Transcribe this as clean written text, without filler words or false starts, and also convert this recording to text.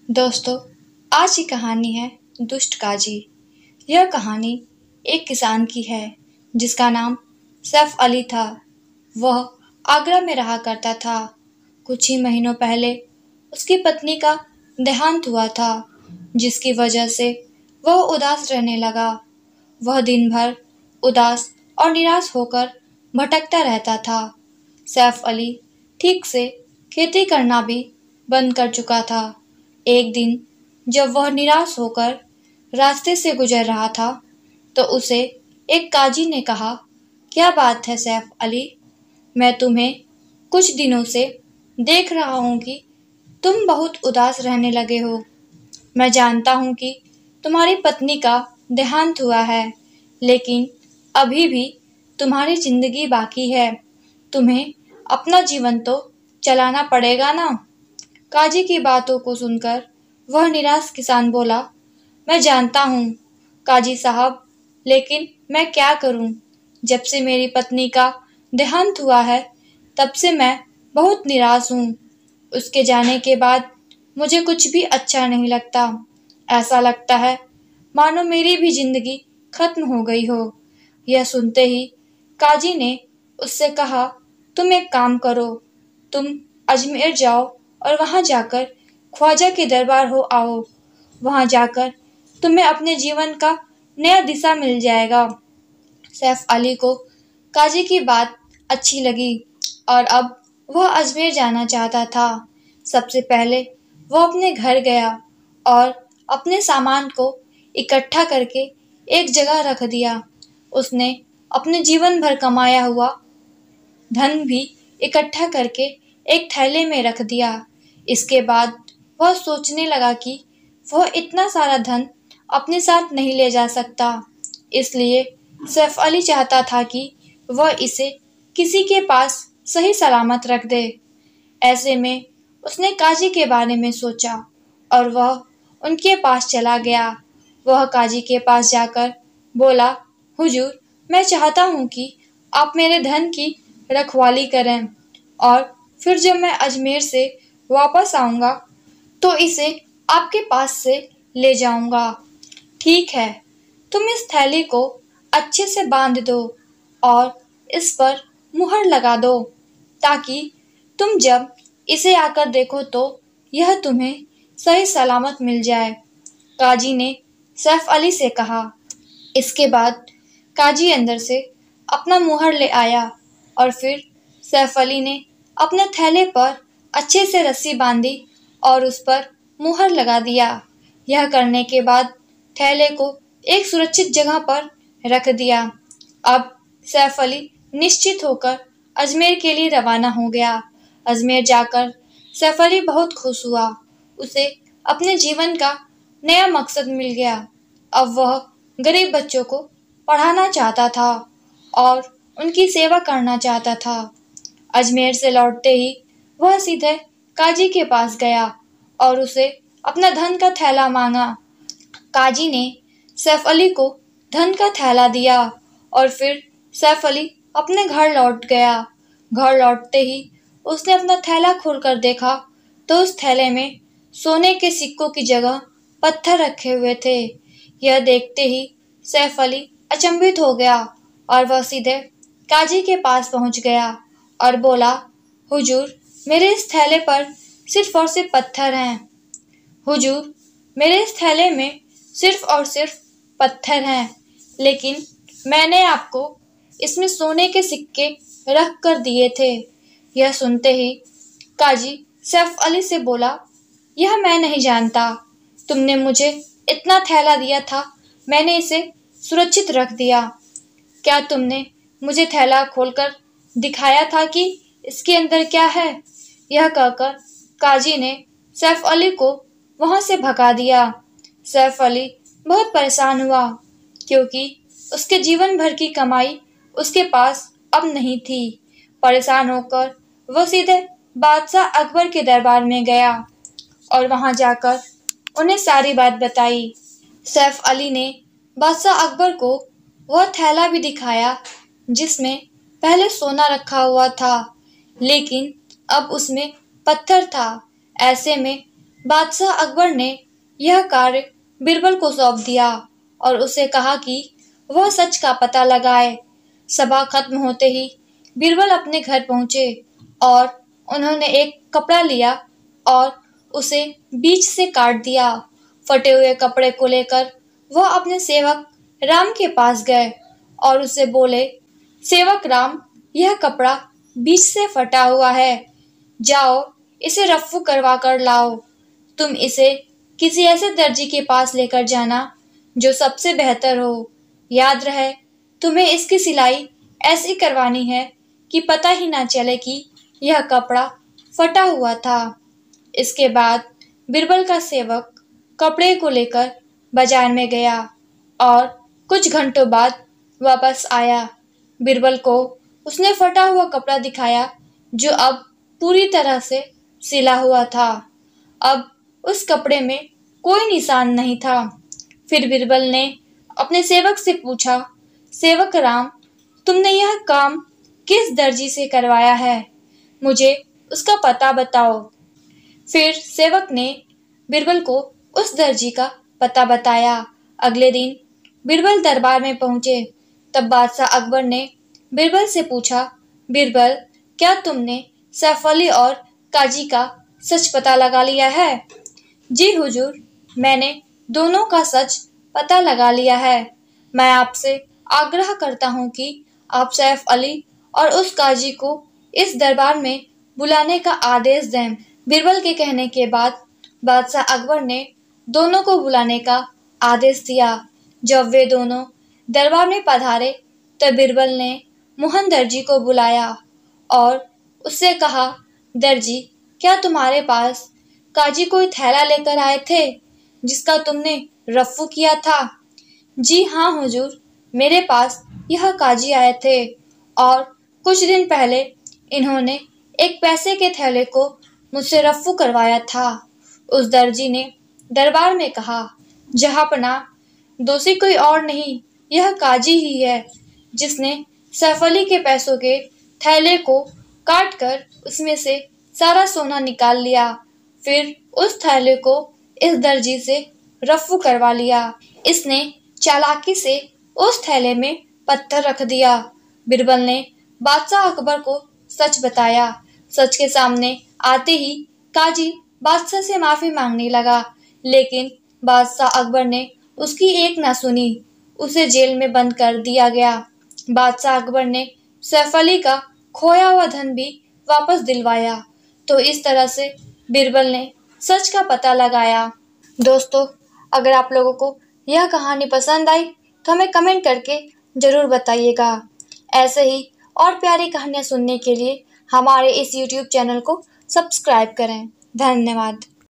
दोस्तों, आज की कहानी है दुष्ट काजी। यह कहानी एक किसान की है जिसका नाम सैफ अली था। वह आगरा में रहा करता था। कुछ ही महीनों पहले उसकी पत्नी का देहांत हुआ था, जिसकी वजह से वह उदास रहने लगा। वह दिन भर उदास और निराश होकर भटकता रहता था। सैफ अली ठीक से खेती करना भी बंद कर चुका था। एक दिन जब वह निराश होकर रास्ते से गुजर रहा था, तो उसे एक काजी ने कहा, क्या बात है सैफ अली, मैं तुम्हें कुछ दिनों से देख रहा हूँ कि तुम बहुत उदास रहने लगे हो। मैं जानता हूँ कि तुम्हारी पत्नी का देहांत हुआ है, लेकिन अभी भी तुम्हारी जिंदगी बाकी है। तुम्हें अपना जीवन तो चलाना पड़ेगा ना। काजी की बातों को सुनकर वह निराश किसान बोला, मैं जानता हूँ काजी साहब, लेकिन मैं क्या करूँ। जब से मेरी पत्नी का देहांत हुआ है, तब से मैं बहुत निराश हूँ। उसके जाने के बाद मुझे कुछ भी अच्छा नहीं लगता। ऐसा लगता है मानो मेरी भी जिंदगी खत्म हो गई हो। यह सुनते ही काजी ने उससे कहा, तुम एक काम करो, तुम अजमेर जाओ और वहां जाकर ख्वाजा के दरबार हो आओ। वहां जाकर तुम्हें अपने जीवन का नया दिशा मिल जाएगा। सैफ अली को काजी की बात अच्छी लगी और अब वह अजमेर जाना चाहता था। सबसे पहले वह अपने घर गया और अपने सामान को इकट्ठा करके एक जगह रख दिया। उसने अपने जीवन भर कमाया हुआ धन भी इकट्ठा करके एक थैले में रख दिया। इसके बाद वह सोचने लगा कि वह इतना सारा धन अपने साथ नहीं ले जा सकता। इसलिए सैफ अली चाहता था कि वह इसे किसी के पास सही सलामत रख दे। ऐसे में उसने काजी के बारे में सोचा और वह उनके पास चला गया। वह काजी के पास जाकर बोला, हुजूर, मैं चाहता हूँ कि आप मेरे धन की रखवाली करें और फिर जब मैं अजमेर से वापस आऊँगा तो इसे आपके पास से ले जाऊँगा। ठीक है, तुम इस थैली को अच्छे से बांध दो और इस पर मुहर लगा दो, ताकि तुम जब इसे आकर देखो तो यह तुम्हें सही सलामत मिल जाए। काजी ने सैफ अली से कहा। इसके बाद काजी अंदर से अपना मुहर ले आया और फिर सैफ अली ने अपने थैले पर अच्छे से रस्सी बांधी और उस पर मुहर लगा दिया। यह करने के बाद थैले को एक सुरक्षित जगह पर रख दिया। अब सैफ अली निश्चित होकर अजमेर के लिए रवाना हो गया। अजमेर जाकर सैफ अली बहुत खुश हुआ। उसे अपने जीवन का नया मकसद मिल गया। अब वह गरीब बच्चों को पढ़ाना चाहता था और उनकी सेवा करना चाहता था। अजमेर से लौटते ही वह सीधे काजी के पास गया और उसे अपना धन का थैला मांगा। काजी ने सैफ अली को धन का थैला दिया और फिर सैफ अली अपने घर लौट गया। घर लौटते ही उसने अपना थैला खोलकर देखा तो उस थैले में सोने के सिक्कों की जगह पत्थर रखे हुए थे। यह देखते ही सैफ अली अचंभित हो गया और वह सीधे काजी के पास पहुंच गया और बोला, हुजूर, मेरे इस थैले पर सिर्फ और सिर्फ पत्थर हैं। हुजूर, मेरे इस थैले में सिर्फ और सिर्फ पत्थर हैं, लेकिन मैंने आपको इसमें सोने के सिक्के रख कर दिए थे। यह सुनते ही काजी सैफ अली से बोला, यह मैं नहीं जानता। तुमने मुझे इतना थैला दिया था, मैंने इसे सुरक्षित रख दिया। क्या तुमने मुझे थैला खोलकर दिखाया था कि इसके अंदर क्या है? यह कहकर काजी ने सैफ अली को वहां से भगा दिया। सैफ अली बहुत परेशान हुआ, क्योंकि उसके जीवन भर की कमाई उसके पास अब नहीं थी। परेशान होकर वह सीधे बादशाह अकबर के दरबार में गया और वहां जाकर उन्हें सारी बात बताई। सैफ अली ने बादशाह अकबर को वह थैला भी दिखाया जिसमें पहले सोना रखा हुआ था, लेकिन अब उसमें पत्थर था। ऐसे में बादशाह अकबर ने यह कार्य बीरबल को सौंप दिया और उसे कहा कि वह सच का पता लगाए। सभा खत्म होते ही बीरबल अपने घर पहुंचे और उन्होंने एक कपड़ा लिया और उसे बीच से काट दिया। फटे हुए कपड़े को लेकर वह अपने सेवक राम के पास गए और उसे बोले, सेवक राम, यह कपड़ा बीच से फटा हुआ है, जाओ इसे रफ्फू करवा कर लाओ। तुम इसे किसी ऐसे दर्जी के पास लेकर जाना जो सबसे बेहतर हो। याद रहे, तुम्हें इसकी सिलाई ऐसी करवानी है कि पता ही ना चले कि यह कपड़ा फटा हुआ था। इसके बाद बीरबल का सेवक कपड़े को लेकर बाजार में गया और कुछ घंटों बाद वापस आया। बीरबल को उसने फटा हुआ कपड़ा दिखाया जो अब पूरी तरह से सिला हुआ था। अब उस कपड़े में कोई निशान नहीं था। फिर बीरबल ने अपने सेवक से पूछा, सेवक राम, तुमने यह काम किस दर्जी से करवाया है? मुझे उसका पता बताओ। फिर सेवक ने बीरबल को उस दर्जी का पता बताया। अगले दिन बीरबल दरबार में पहुंचे। तब बादशाह अकबर ने बीरबल से पूछा, बीरबल, क्या तुमने सैफ अली और काजी का सच पता लगा लिया है? जी हुजूर, मैंने दोनों का सच पता लगा लिया है। मैं आपसे आग्रह करता हूँ कि आप सैफ अली और उस काजी को इस दरबार में बुलाने का आदेश दें। बीरबल के कहने के बाद बादशाह अकबर ने दोनों को बुलाने का आदेश दिया। जब वे दोनों दरबार में पधारे तब बीरबल ने मोहन दर्जी को बुलाया और उससे कहा, दर्जी, क्या तुम्हारे पास काजी कोई थैला लेकर आए थे जिसका तुमने रफ्फू किया था? जी हाँ हुजूर, मेरे पास यह काजी आए थे और कुछ दिन पहले इन्होंने एक पैसे के थैले को मुझसे रफ्फू करवाया था। उस दर्जी ने दरबार में कहा, जहांपना, दोषी कोई और नहीं, यह काजी ही है जिसने सैफ अली के पैसों के थैले को काट कर उसमें से सारा सोना निकाल लिया। फिर उस थैले को इस दर्जी से रफ्फू करवा लिया। इसने चालाकी से उस थैले में पत्थर रख दिया। बीरबल ने बादशाह अकबर को सच बताया। सच के सामने आते ही काजी बादशाह से माफी मांगने लगा, लेकिन बादशाह अकबर ने उसकी एक ना सुनी। उसे जेल में बंद कर दिया गया। बादशाह अकबर ने सैफ अली का खोया हुआ धन भी वापस दिलवाया। तो इस तरह से बीरबल ने सच का पता लगाया। दोस्तों, अगर आप लोगों को यह कहानी पसंद आई तो हमें कमेंट करके ज़रूर बताइएगा। ऐसे ही और प्यारी कहानियाँ सुनने के लिए हमारे इस YouTube चैनल को सब्सक्राइब करें। धन्यवाद।